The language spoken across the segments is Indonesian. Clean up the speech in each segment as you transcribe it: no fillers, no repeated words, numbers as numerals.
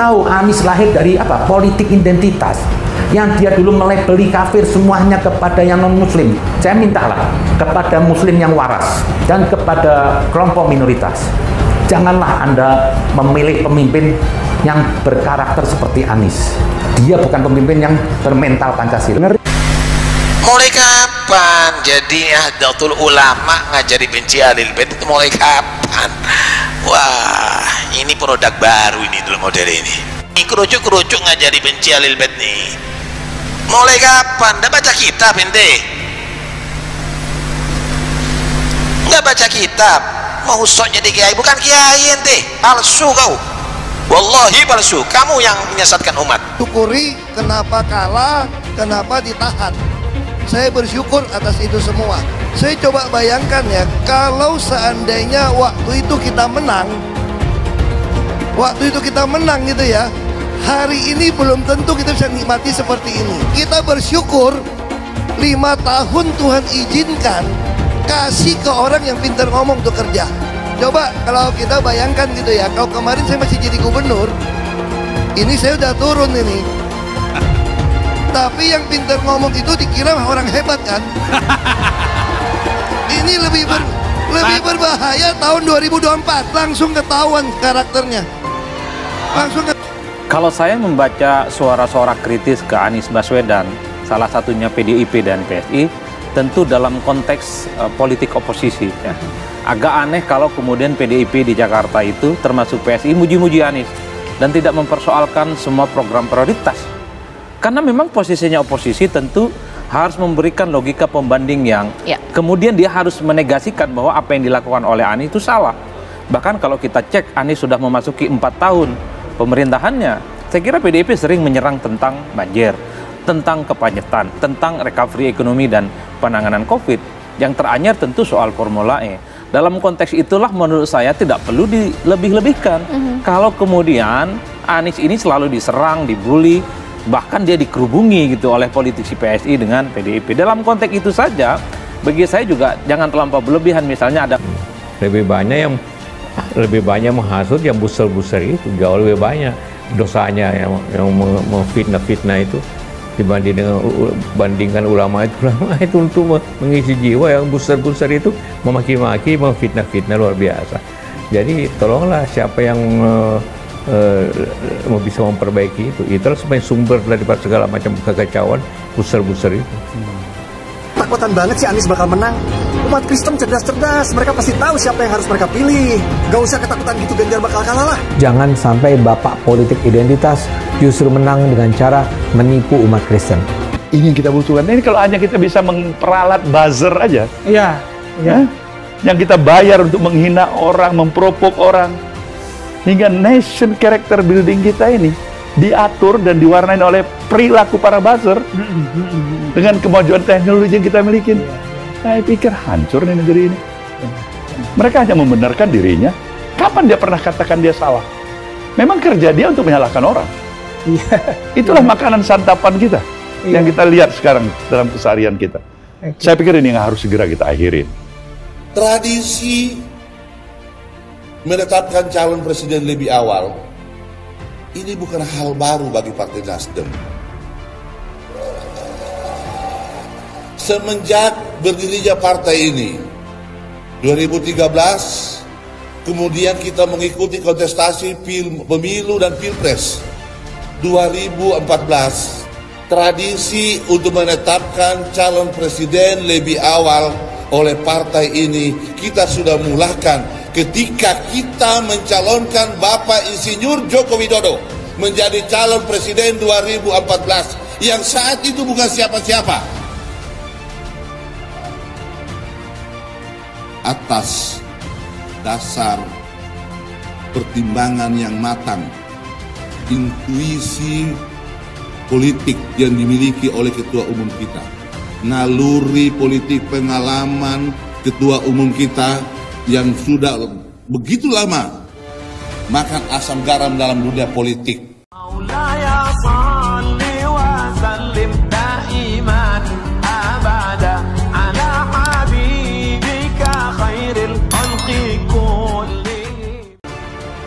tahu Anies lahir dari apa? Politik identitas. Yang dia dulu melabeli kafir semuanya kepada yang non-muslim. Saya mintalah kepada muslim yang waras dan kepada kelompok minoritas. Janganlah Anda memilih pemimpin yang berkarakter seperti Anies. Dia bukan pemimpin yang bermental Pancasila. Mulai kapan jadi Nahdlatul Ulama ngajari benci Ahlul Bait itu mulai kapan? Wah, ini produk baru ini dalam model ini. Ini kerucuk-kerucuk ngajari benci Ahlul Bait nih. Mulai kapan? Nggak baca kitab ente? Nggak baca kitab? Mau sok jadi kiai? Bukan kiai ente, palsu kau. Wallahi palsu. Kamu yang menyesatkan umat. Syukuri kenapa kalah, kenapa ditahan. Saya bersyukur atas itu semua. Saya coba bayangkan ya, kalau seandainya waktu itu kita menang gitu ya, hari ini belum tentu kita bisa nikmati seperti ini. Kita bersyukur 5 tahun Tuhan izinkan kasih ke orang yang pintar ngomong untuk kerja. Coba kalau kita bayangkan gitu ya, kalau kemarin saya masih jadi gubernur, ini saya udah turun ini. Tapi yang pintar ngomong itu dikira orang hebat kan? Ini lebih berbahaya tahun 2024, langsung ketahuan karakternya. Kalau saya membaca suara-suara kritis ke Anies Baswedan, salah satunya PDIP dan PSI, tentu dalam konteks politik oposisi. Ya. Agak aneh kalau kemudian PDIP di Jakarta itu, termasuk PSI, muji-muji Anies dan tidak mempersoalkan semua program prioritas. Karena memang posisinya oposisi tentu harus memberikan logika pembanding yang kemudian dia harus menegasikan bahwa apa yang dilakukan oleh Anies itu salah. Bahkan kalau kita cek Anies sudah memasuki 4 tahun pemerintahannya, saya kira PDIP sering menyerang tentang banjir, tentang kepancetan, tentang recovery ekonomi dan penanganan COVID. Yang teranyar tentu soal Formula E. Dalam konteks itulah menurut saya tidak perlu dilebih-lebihkan. Kalau kemudian Anies ini selalu diserang, dibully, bahkan dia dikerubungi gitu oleh politisi PSI dengan PDIP. Dalam konteks itu saja, bagi saya juga jangan terlampau berlebihan. Misalnya ada lebih banyak menghasut yang buser-buser itu, jauh lebih banyak dosanya yang memfitnah itu dibandingkan ulama itu untuk mengisi jiwa. Yang buser-buser itu memaki-maki, memfitnah luar biasa. Jadi tolonglah siapa yang mau bisa memperbaiki itulah sebenarnya sumber daripada segala macam kekacauan buser-buser itu. Takutan banget sih Anies bakal menang. Umat Kristen cerdas-cerdas, mereka pasti tahu siapa yang harus mereka pilih. Gak usah ketakutan gitu, Ganjar bakal kalah lah. Jangan sampai bapak politik identitas justru menang dengan cara menipu umat Kristen. Ini yang kita butuhkan. Ini kalau hanya kita bisa memperalat buzzer aja. Iya. Yang kita bayar untuk menghina orang, memprovok orang. Hingga nation character building kita ini diatur dan diwarnai oleh perilaku para buzzer dengan kemajuan teknologi yang kita miliki. Saya pikir hancur nih negeri ini. Mereka hanya membenarkan dirinya. Kapan dia pernah katakan dia salah? Memang kerja dia untuk menyalahkan orang. Itulah makanan santapan kita yang kita lihat sekarang dalam keseharian kita. Saya pikir ini yang harus segera kita akhirin. Tradisi menetapkan calon presiden lebih awal ini bukan hal baru bagi Partai Nasdem. Semenjak berdirinya partai ini 2013, kemudian kita mengikuti kontestasi pemilu dan pilpres 2014, tradisi untuk menetapkan calon presiden lebih awal oleh partai ini kita sudah mulakan ketika kita mencalonkan Bapak Insinyur Joko Widodo menjadi calon presiden 2014 yang saat itu bukan siapa-siapa. Atas dasar pertimbangan yang matang, intuisi politik yang dimiliki oleh Ketua Umum kita, naluri politik pengalaman Ketua Umum kita yang sudah begitu lama makan asam garam dalam dunia politik.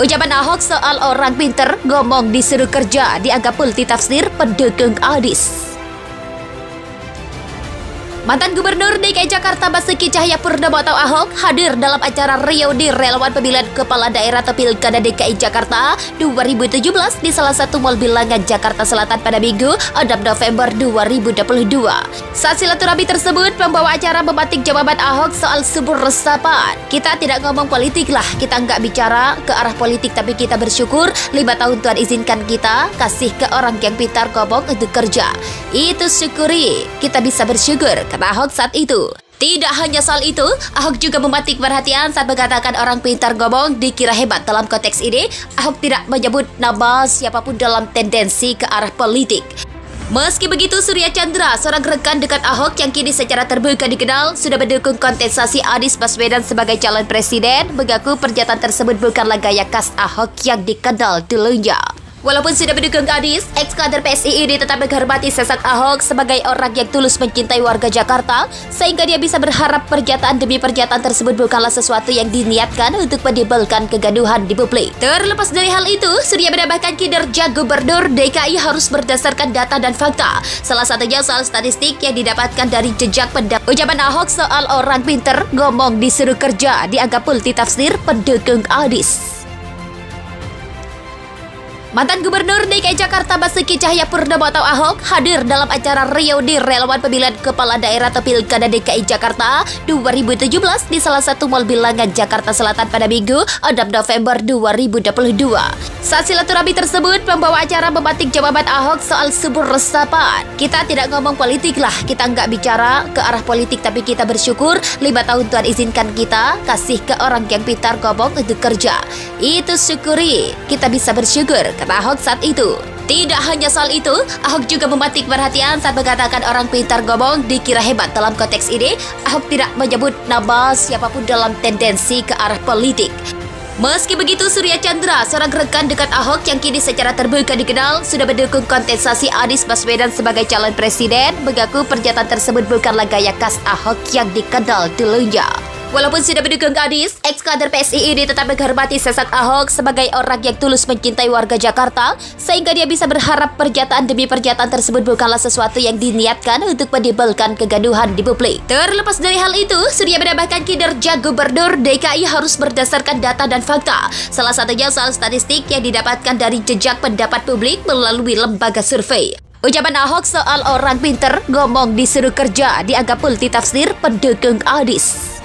Ucapan Ahok soal orang pinter ngomong disuruh kerja dianggap multitafsir pendukung Adis. Mantan Gubernur DKI Jakarta Basuki Cahayapurnama atau Ahok hadir dalam acara reuni relawan pemilihan kepala daerah atau Pilkada DKI Jakarta 2017 di salah satu mal Bilangan Jakarta Selatan pada Minggu 6 November 2022. Saat silaturahmi tersebut, pembawa acara memantik jawaban Ahok soal subur resapan. Kita tidak ngomong politik lah, kita nggak bicara ke arah politik, tapi kita bersyukur 5 tahun Tuhan izinkan kita kasih ke orang yang pintar ngomong untuk kerja. Itu syukuri, kita bisa bersyukur, kata Ahok saat itu. Tidak hanya soal itu, Ahok juga memantik perhatian saat mengatakan orang pintar ngomong dikira hebat. Dalam konteks ini, Ahok tidak menyebut nama siapapun dalam tendensi ke arah politik. Meski begitu, Surya Chandra, seorang rekan dekat Ahok yang kini secara terbuka dikenal sudah mendukung kontestasi Anies Baswedan sebagai calon presiden, mengaku pernyataan tersebut bukanlah gaya khas Ahok yang dikenal dulunya. Walaupun sudah mendukung Anies, ex-kader PSI ini tetap menghormati sosok Ahok sebagai orang yang tulus mencintai warga Jakarta, sehingga dia bisa berharap pernyataan demi pernyataan tersebut bukanlah sesuatu yang diniatkan untuk menimbulkan kegaduhan di publik. Terlepas dari hal itu, Surya menambahkan kinerja Gubernur DKI harus berdasarkan data dan fakta. Salah satunya soal statistik yang didapatkan dari jejak pendapat. Ucapan Ahok soal orang pinter ngomong disuruh kerja dianggap multitafsir pendukung Anies. Mantan Gubernur DKI Jakarta Basuki Cahayapurnama atau Ahok hadir dalam acara reuni relawan pemilihan kepala daerah atau Pilkada DKI Jakarta 2017 di salah satu mal Bilangan Jakarta Selatan pada Minggu 6 November 2022. Saat silaturahmi tersebut, pembawa acara memantik jawaban Ahok soal subur resapan. Kita tidak ngomong politik lah, kita nggak bicara ke arah politik, tapi kita bersyukur 5 tahun Tuhan izinkan kita kasih ke orang yang pintar ngomong untuk kerja. Itu syukuri, kita bisa bersyukur, kata Ahok saat itu. Tidak hanya soal itu, Ahok juga memantik perhatian saat mengatakan orang pintar ngomong dikira hebat. Dalam konteks ini, Ahok tidak menyebut nama siapapun dalam tendensi ke arah politik. Meski begitu, Surya Chandra, seorang rekan dekat Ahok yang kini secara terbuka dikenal sudah mendukung kontestasi Anies Baswedan sebagai calon presiden, mengaku pernyataan tersebut bukanlah gaya khas Ahok yang dikenal dulunya. Walaupun sudah mendukung Anies, ex-kader PSI ini tetap menghormati sosok Ahok sebagai orang yang tulus mencintai warga Jakarta, sehingga dia bisa berharap pernyataan demi pernyataan tersebut bukanlah sesuatu yang diniatkan untuk menimbulkan kegaduhan di publik. Terlepas dari hal itu, Surya menambahkan kinerja Gubernur DKI harus berdasarkan data dan fakta. Salah satunya soal statistik yang didapatkan dari jejak pendapat publik melalui lembaga survei. Ucapan Ahok soal orang pinter ngomong disuruh kerja dianggap multitafsir pendukung Anies.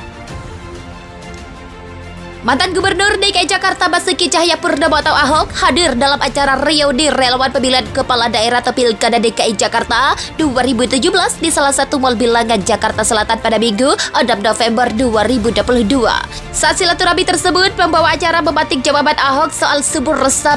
Mantan Gubernur DKI Jakarta Basuki Cahayapurnama atau Ahok hadir dalam acara reuni relawan pemilihan kepala daerah atau Pilkada DKI Jakarta 2017 di salah satu mal Bilangan Jakarta Selatan pada Minggu 6 November 2022. Saat silaturahmi tersebut, pembawa acara memantik jawaban Ahok soal subur resapan.